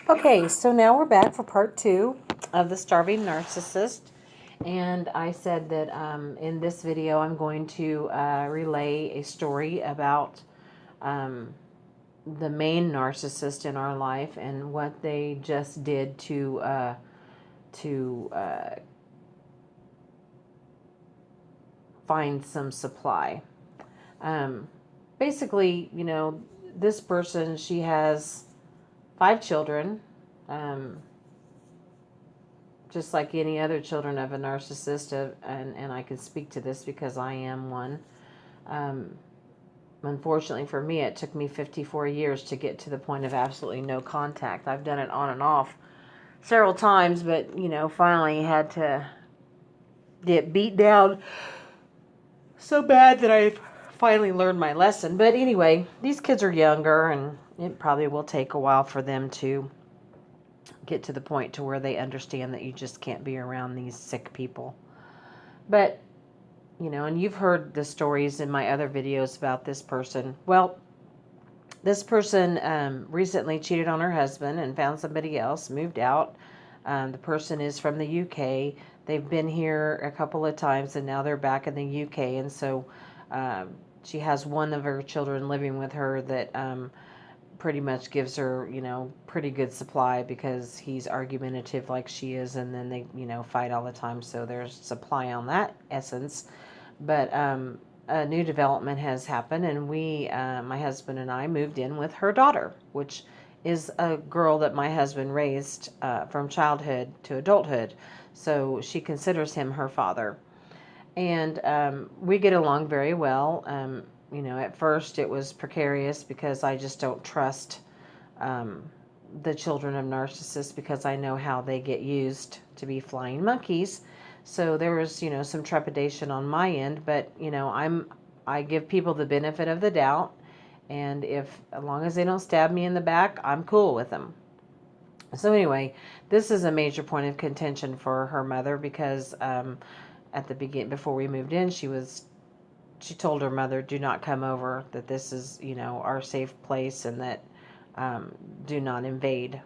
Okay, so now we're back for part 2 of the Starving Narcissist. And I said that in this video I'm going to relay a story about the main narcissist in our life and what they just did to find some supply. Basically, this person, she has 5 children. Just like any other children of a narcissist, and I can speak to this because I am one. Unfortunately for me, it took me 54 years to get to the point of absolutely no contact. I've done it on and off several times, but, finally had to get beat down so bad that I finally learned my lesson. But anyway, these kids are younger, and it probably will take a while for them to get to the point to where they understand that you just can't be around these sick people. But, and you've heard the stories in my other videos about this person. Well, this person recently cheated on her husband and found somebody else, moved out. The person is from the UK. They've been here a couple of times, and now they're back in the UK. And so she has one of her children living with her that pretty much gives her, pretty good supply because he's argumentative like she is, and then they, fight all the time. So there's supply on that essence. But a new development has happened, and we, my husband and I, moved in with her daughter, which is a girl that my husband raised from childhood to adulthood. So she considers him her father. And we get along very well. At first it was precarious because I just don't trust the children of narcissists because I know how they get used to be flying monkeys. So there was, some trepidation on my end, but, I give people the benefit of the doubt. And as long as they don't stab me in the back, I'm cool with them. So anyway, this is a major point of contention for her mother because at the beginning, before we moved in, she told her mother, do not come over, that this is, our safe place, and that do not invade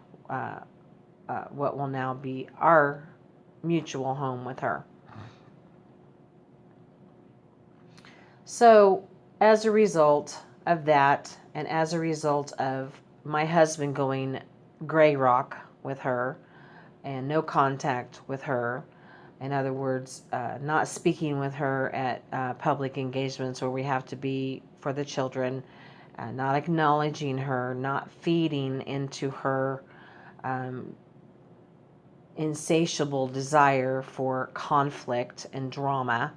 what will now be our mutual home with her. So as a result of that, and as a result of my husband going gray rock with her and no contact with her, in other words, not speaking with her at public engagements where we have to be for the children, not acknowledging her, not feeding into her insatiable desire for conflict and drama.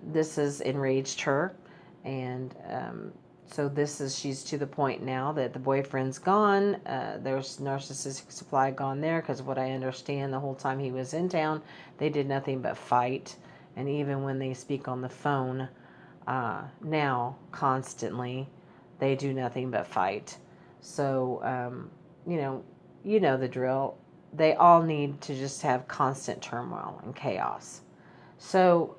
This has enraged her, and so she's to the point now that the boyfriend's gone. There's narcissistic supply gone there because what I understand the whole time he was in town, they did nothing but fight. And even when they speak on the phone now, constantly, they do nothing but fight. So, you know the drill. They all need to just have constant turmoil and chaos. So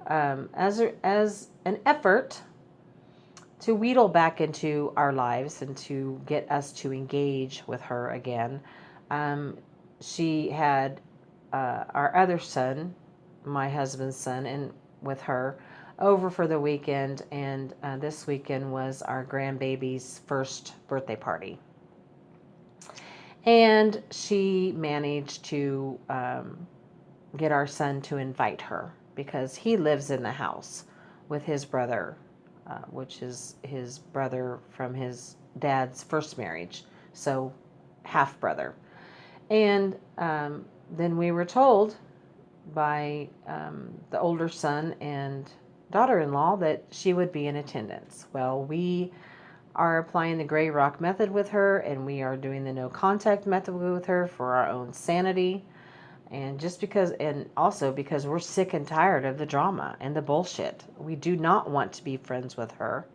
as an effort to wheedle back into our lives and to get us to engage with her again, she had our other son, my husband's son, and with her over for the weekend, and this weekend was our grandbaby's first birthday party. And she managed to get our son to invite her because he lives in the house with his brother, which is his brother from his dad's first marriage, so half brother. And then we were told by the older son and daughter-in-law that she would be in attendance. Well, we are applying the gray rock method with her, and we are doing the no contact method with her for our own sanity. And just because, and also because we're sick and tired of the drama and the bullshit. We do not want to be friends with her.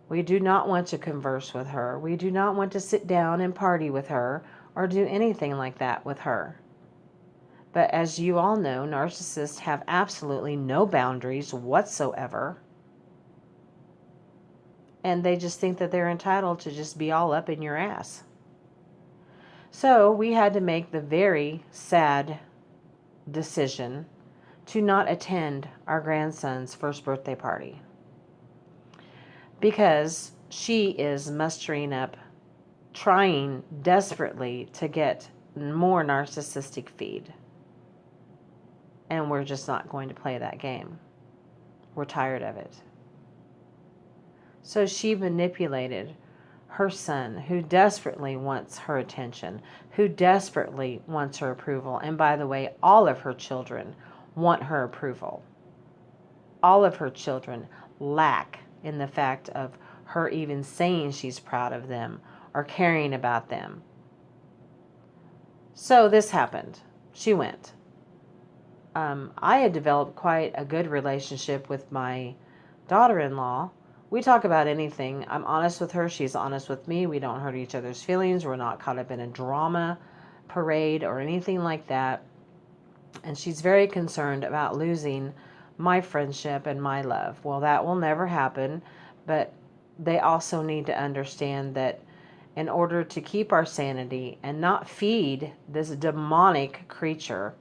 We do not want to converse with her. We do not want to sit down and party with her or do anything like that with her. But as you all know, narcissists have absolutely no boundaries whatsoever. And they just think that they're entitled to just be all up in your ass. So we had to make the very sad decision to not attend our grandson's first birthday party because she is mustering up, trying desperately to get more narcissistic feed. And we're just not going to play that game. We're tired of it. So she manipulated her son, who desperately wants her attention, who desperately wants her approval. And by the way, all of her children want her approval. All of her children lack in the fact of her even saying she's proud of them or caring about them. So this happened. She went. I had developed quite a good relationship with my daughter-in-law. We talk about anything. I'm honest with her. She's honest with me. We don't hurt each other's feelings. We're not caught up in a drama parade or anything like that. And she's very concerned about losing my friendship and my love. Well, that will never happen. But they also need to understand that in order to keep our sanity and not feed this demonic creature,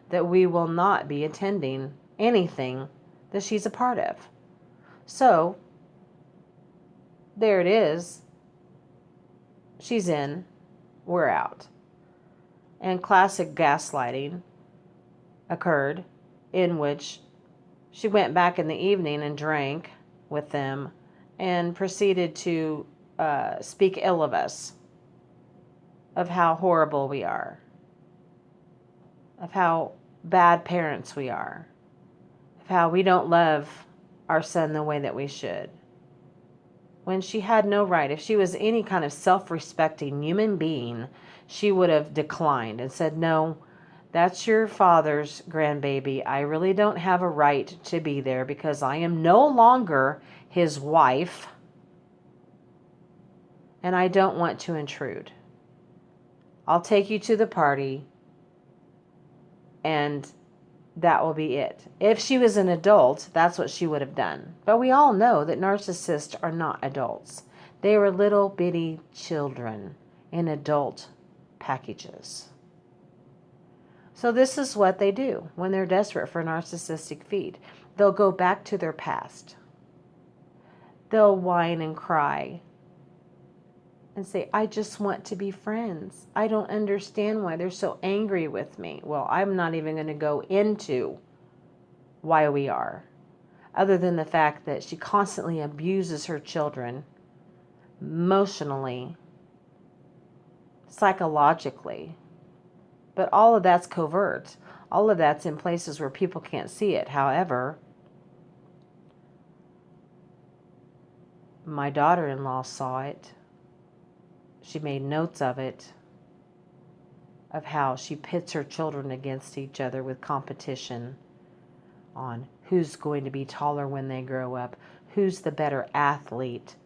that we will not be attending anything that she's a part of. So, there it is. She's in, we're out. And classic gaslighting occurred, in which she went back in the evening and drank with them and proceeded to speak ill of us, of how horrible we are, of how bad parents we are, of how we don't love our son the way that we should. When she had no right. If she was any kind of self-respecting human being, she would have declined and said, no, that's your father's grandbaby. I really don't have a right to be there because I am no longer his wife and I don't want to intrude. I'll take you to the party and that will be it. If she was an adult, that's what she would have done. But we all know that narcissists are not adults. They were little bitty children in adult packages. So this is what they do when they're desperate for narcissistic feed. They'll go back to their past. They'll whine and cry and say, I just want to be friends. I don't understand why they're so angry with me. Well, I'm not even going to go into why we are, other than the fact that she constantly abuses her children emotionally, psychologically. But all of that's covert. All of that's in places where people can't see it. However, my daughter-in-law saw it. She made notes of it, of how she pits her children against each other with competition on who's going to be taller when they grow up, who's the better athlete,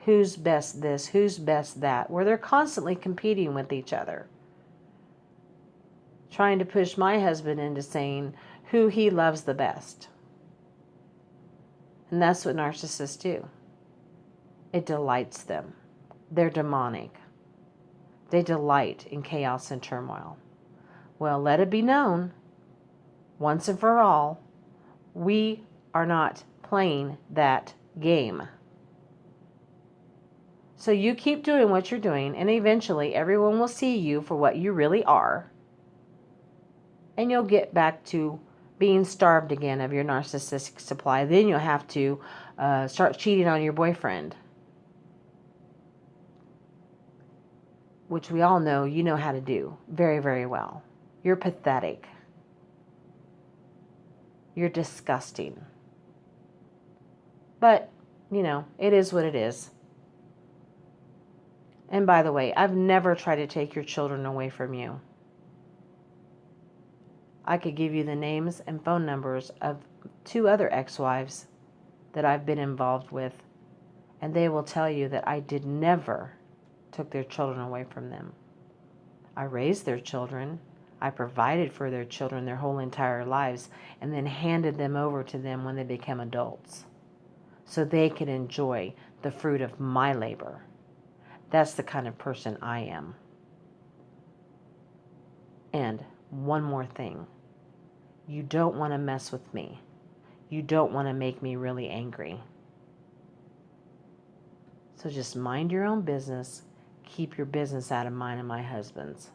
who's best this, who's best that, where they're constantly competing with each other. Trying to push my husband into saying who he loves the best. And that's what narcissists do. It delights them. They're demonic. They delight in chaos and turmoil. Well, let it be known, once and for all, we are not playing that game. So you keep doing what you're doing, and eventually everyone will see you for what you really are. And you'll get back to being starved again of your narcissistic supply. Then you'll have to start cheating on your boyfriend, which we all know you know how to do very, very well. You're pathetic. You're disgusting. But, you know, it is what it is. And by the way, I've never tried to take your children away from you. I could give you the names and phone numbers of 2 other ex-wives that I've been involved with, and they will tell you that I did never took their children away from them. I raised their children. I provided for their children their whole entire lives, and then handed them over to them when they became adults so they could enjoy the fruit of my labor. That's the kind of person I am. And one more thing. You don't want to mess with me. You don't want to make me really angry. So just mind your own business. Keep your business out of mine and my husband's.